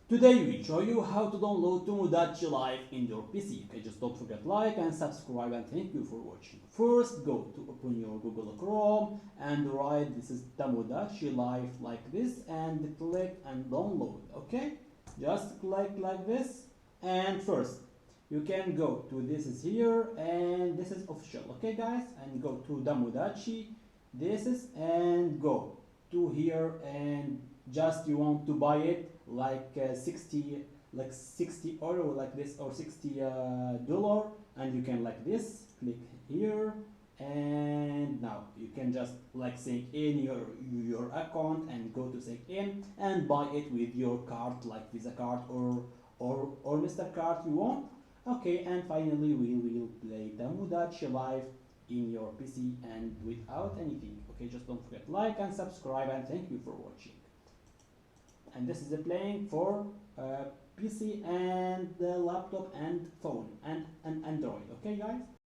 Today we show you how to download Tomodachi Live in your PC. Okay, just don't forget like and subscribe, and thank you for watching. First, go to open your Google Chrome and write this is Tomodachi Live like this and click and download. Okay, just click like this, and first you can go to this is here, and this is official. Okay guys, and go to Tomodachi, this is, and go to here, and just you want to buy it like 60 euro like this, or 60 dollar, and you can like this click here, and now you can just like sync in your account and go to sync in and buy it with your card, like Visa card or Mastercard you want. Okay, and finally we will play Tomodachi Live in your PC and without anything. Okay, just don't forget like and subscribe, and thank you for watching. And this is the playing for PC and laptop and phone and Android. Okay guys.